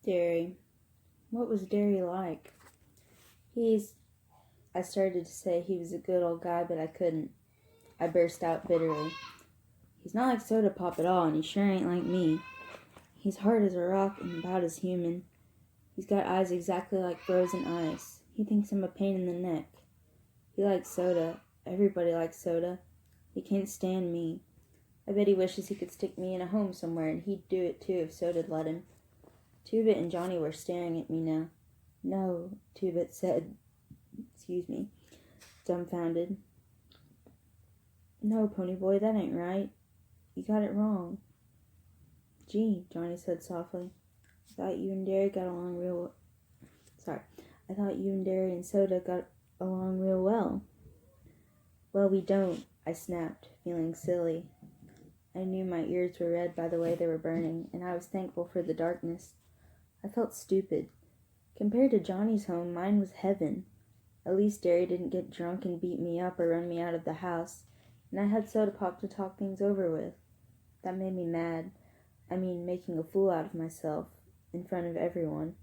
Derry. What was Derry like? I started to say he was a good old guy, but I couldn't. I burst out bitterly. He's not like Soda Pop at all, and he sure ain't like me. He's hard as a rock and about as human. He's got eyes exactly like frozen ice. He thinks I'm a pain in the neck. He likes soda. Everybody likes soda. He can't stand me. I bet he wishes he could stick me in a home somewhere, and he'd do it too if Soda'd let him. Two-Bit and Johnny were staring at me now. No, Two-Bit said, dumbfounded. No, Ponyboy, that ain't right. You got it wrong. Gee, Johnny said softly. I thought you and Derry and Soda got along real well. Well, we don't, I snapped, feeling silly. I knew my ears were red by the way they were burning, and I was thankful for the darkness. I felt stupid. Compared to Johnny's home, mine was heaven. At least Derry didn't get drunk and beat me up or run me out of the house, and I had Soda Pop to talk things over with. That made me mad. I mean, making a fool out of myself, in front of everyone.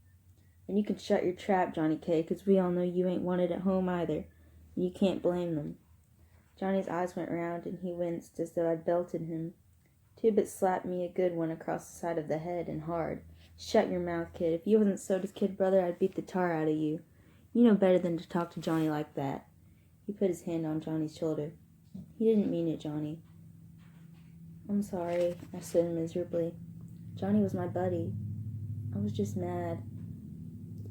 And you can shut your trap, Johnny K, 'cause we all know you ain't wanted at home either, and you can't blame them. Johnny's eyes went round, and he winced as though I'd belted him. Two-Bit slapped me a good one across the side of the head, and hard. Shut your mouth, kid. If you wasn't Soda's kid brother, I'd beat the tar out of you. You know better than to talk to Johnny like that. He put his hand on Johnny's shoulder. He didn't mean it, Johnny. I'm sorry, I said miserably. Johnny was my buddy. I was just mad.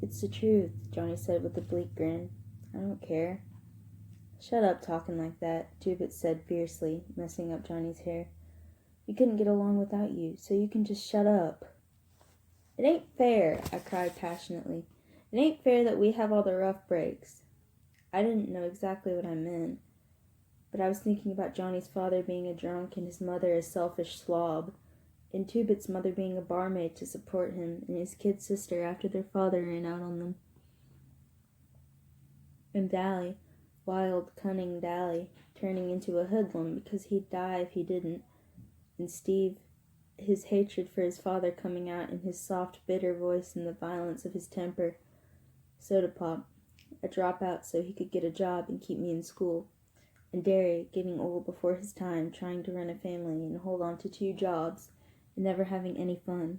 It's the truth, Johnny said with a bleak grin. I don't care. Shut up talking like that, Two-Bit said fiercely, messing up Johnny's hair. We couldn't get along without you, so you can just shut up. It ain't fair, I cried passionately. It ain't fair that we have all the rough breaks. I didn't know exactly what I meant, but I was thinking about Johnny's father being a drunk and his mother a selfish slob, and Two-Bit's mother being a barmaid to support him and his kid sister after their father ran out on them. And Dally, wild, cunning Dally, turning into a hoodlum because he'd die if he didn't, and Steve, his hatred for his father coming out in his soft, bitter voice and the violence of his temper. Soda Pop, a dropout so he could get a job and keep me in school. And Derry, getting old before his time, trying to run a family and hold on to 2 jobs and never having any fun.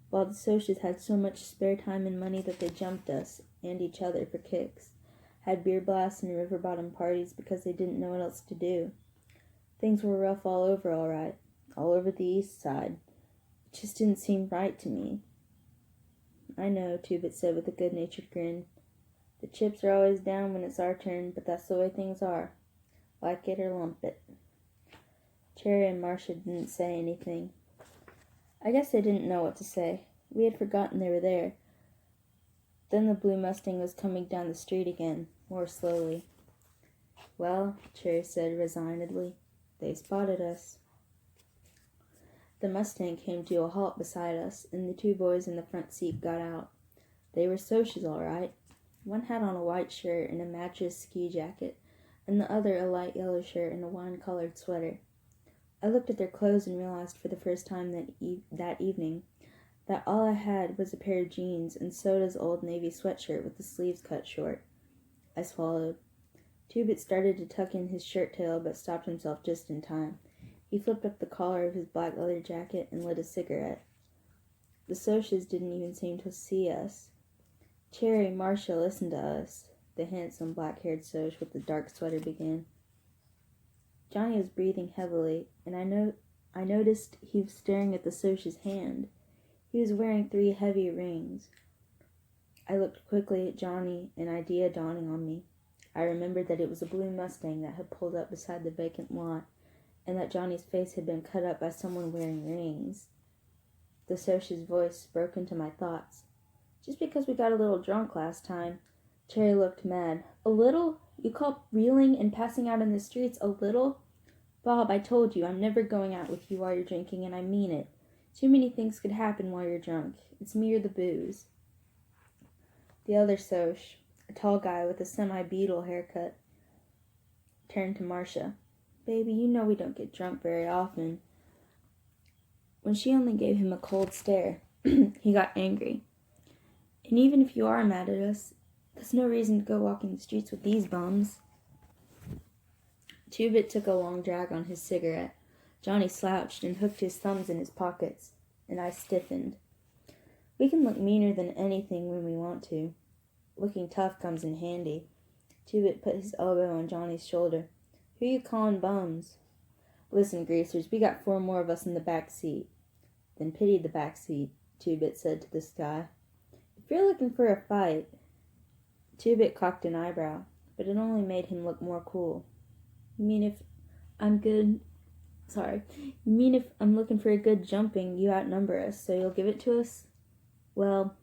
While the Socs had so much spare time and money that they jumped us and each other for kicks, had beer blasts and river bottom parties because they didn't know what else to do. Things were rough all over, all right. All over the east side. It just didn't seem right to me. I know, Two-Bit said with a good-natured grin. The chips are always down when it's our turn, but that's the way things are. Like it or lump it. Cherry and Marcia didn't say anything. I guess they didn't know what to say. We had forgotten they were there. Then the blue Mustang was coming down the street again, more slowly. Well, Cherry said resignedly, they spotted us. The Mustang came to a halt beside us, and the 2 boys in the front seat got out. They were Socs, all right. One had on a white shirt and a mattress ski jacket, and the other a light yellow shirt and a wine-colored sweater. I looked at their clothes and realized for the first time that evening that all I had was a pair of jeans and Soda's old navy sweatshirt with the sleeves cut short. I swallowed. Two-Bit started to tuck in his shirt tail, but stopped himself just in time. He flipped up the collar of his black leather jacket and lit a cigarette. The Socs didn't even seem to see us. Cherry, Marcia, listened to us, the handsome black-haired Soc with the dark sweater began. Johnny was breathing heavily, and I noticed he was staring at the Soc's hand. He was wearing 3 heavy rings. I looked quickly at Johnny, an idea dawning on me. I remembered that it was a blue Mustang that had pulled up beside the vacant lot, and that Johnny's face had been cut up by someone wearing rings. The Soc's voice broke into my thoughts. Just because we got a little drunk last time. Cherry looked mad. A little? You call reeling and passing out in the streets a little? Bob, I told you, I'm never going out with you while you're drinking, and I mean it. Too many things could happen while you're drunk. It's me or the booze. The other Soc, a tall guy with a semi-beetle haircut, turned to Marcia. Baby, you know we don't get drunk very often. When she only gave him a cold stare. He got angry. And even if you are mad at us, that's no reason to go walking the streets with these bums. Two-Bit took a long drag on his cigarette. Johnny slouched and hooked his thumbs in his pockets, and I stiffened. We can look meaner than anything when we want to. Looking tough comes in handy. Two-Bit put his elbow on Johnny's shoulder. Who you calling bums? Listen, greasers, we got 4 more of us in the back seat. Then pity the back seat, Two-Bit said to the sky. If you're looking for a fight... Two-Bit cocked an eyebrow, but it only made him look more cool. You mean if I'm looking for a good jumping, you outnumber us, so you'll give it to us? Well,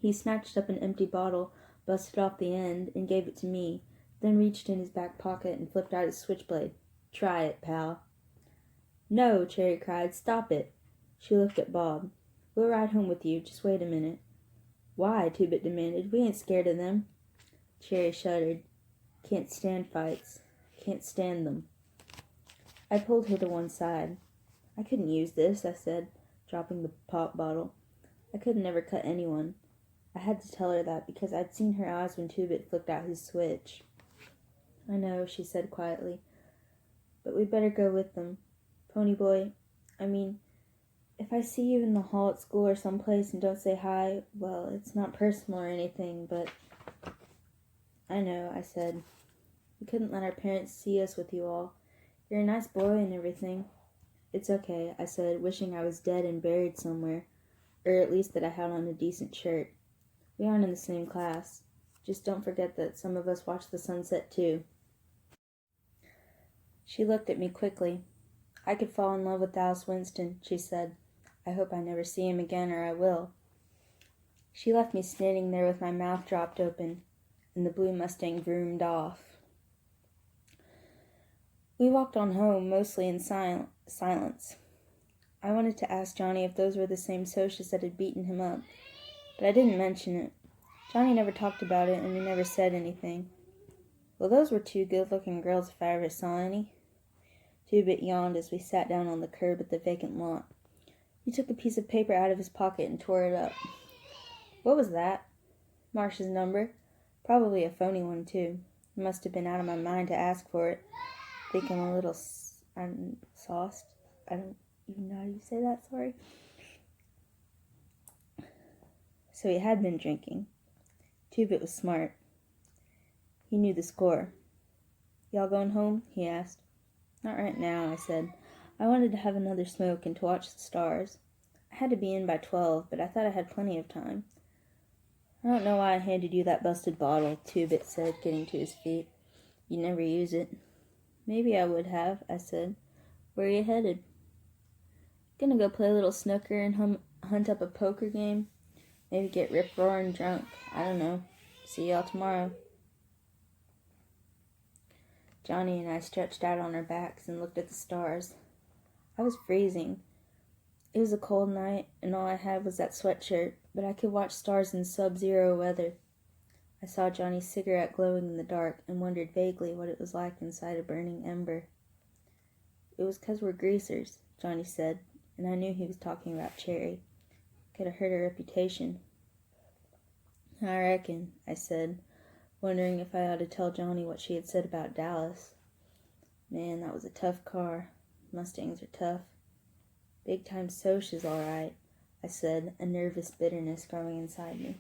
he snatched up an empty bottle, busted off the end, and gave it to me, then reached in his back pocket and flipped out his switchblade. Try it, pal. No, Cherry cried. Stop it. She looked at Bob. We'll ride home with you. Just wait a minute. Why? Two-Bit demanded. We ain't scared of them. Cherry shuddered. Can't stand fights. Can't stand them. I pulled her to one side. I couldn't use this, I said, dropping the pop bottle. I could never cut anyone. I had to tell her that because I'd seen her eyes when Two-Bit flicked out his switch. I know, she said quietly. But we'd better go with them. Ponyboy, if I see you in the hall at school or someplace and don't say hi, well, it's not personal or anything, but... I know, I said. We couldn't let our parents see us with you all. You're a nice boy and everything. It's okay, I said, wishing I was dead and buried somewhere, or at least that I had on a decent shirt. We aren't in the same class. Just don't forget that some of us watch the sunset too. She looked at me quickly. I could fall in love with Dallas Winston, she said. I hope I never see him again, or I will. She left me standing there with my mouth dropped open, and the blue Mustang vroomed off. We walked on home, mostly in silence. I wanted to ask Johnny if those were the same Socs that had beaten him up, but I didn't mention it. Johnny never talked about it, and we never said anything. Well, those were 2 good-looking girls if I ever saw any. Two-Bit yawned as we sat down on the curb at the vacant lot. He took a piece of paper out of his pocket and tore it up. What was that? Marsh's number. Probably a phony one, too. It must have been out of my mind to ask for it. I think I'm a little sauced. I don't even know how you say that, sorry. So he had been drinking. Two-Bit was smart. He knew the score. Y'all going home? He asked. Not right now, I said. I wanted to have another smoke and to watch the stars. I had to be in by 12, but I thought I had plenty of time. I don't know why I handed you that busted bottle, Two-Bit said, getting to his feet. You never use it. Maybe I would have, I said. Where are you headed? Gonna go play a little snooker and hunt up a poker game. Maybe get rip-roaring drunk. I don't know. See y'all tomorrow. Johnny and I stretched out on our backs and looked at the stars. I was freezing. It was a cold night, and all I had was that sweatshirt, but I could watch stars in sub-zero weather. I saw Johnny's cigarette glowing in the dark and wondered vaguely what it was like inside a burning ember. It was 'cause we're greasers, Johnny said, and I knew he was talking about Cherry. Could have hurt her reputation. I reckon, I said, wondering if I ought to tell Johnny what she had said about Dallas. Man, that was a tough car. Mustangs are tough. Big-time Soc is all right, I said, a nervous bitterness growing inside me.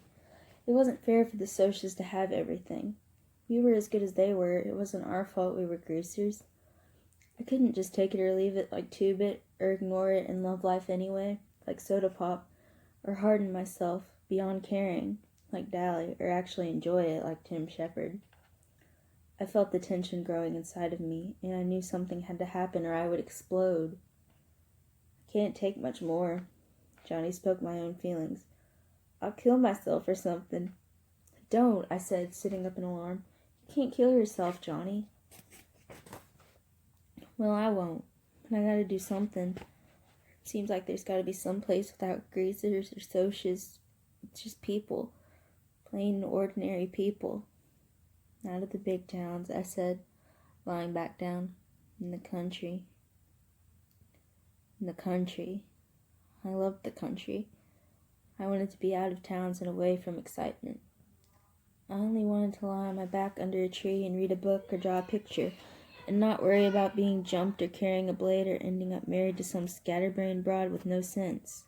It wasn't fair for the Socs to have everything. We were as good as they were. It wasn't our fault we were greasers. I couldn't just take it or leave it like Two-Bit, or ignore it and love life anyway, like Soda Pop, or harden myself beyond caring, like Dally, or actually enjoy it like Tim Shepard. I felt the tension growing inside of me, and I knew something had to happen or I would explode. I can't take much more. Johnny spoke my own feelings. I'll kill myself or something. Don't, I said, sitting up in alarm. You can't kill yourself, Johnny. Well, I won't, but I gotta do something. Seems like there's gotta be some place without greasers or Socs. It's just people. Plain, ordinary people. Out of the big towns, I said, lying back down. In the country. In the country. I loved the country. I wanted to be out of towns and away from excitement. I only wanted to lie on my back under a tree and read a book or draw a picture, and not worry about being jumped or carrying a blade or ending up married to some scatterbrained broad with no sense.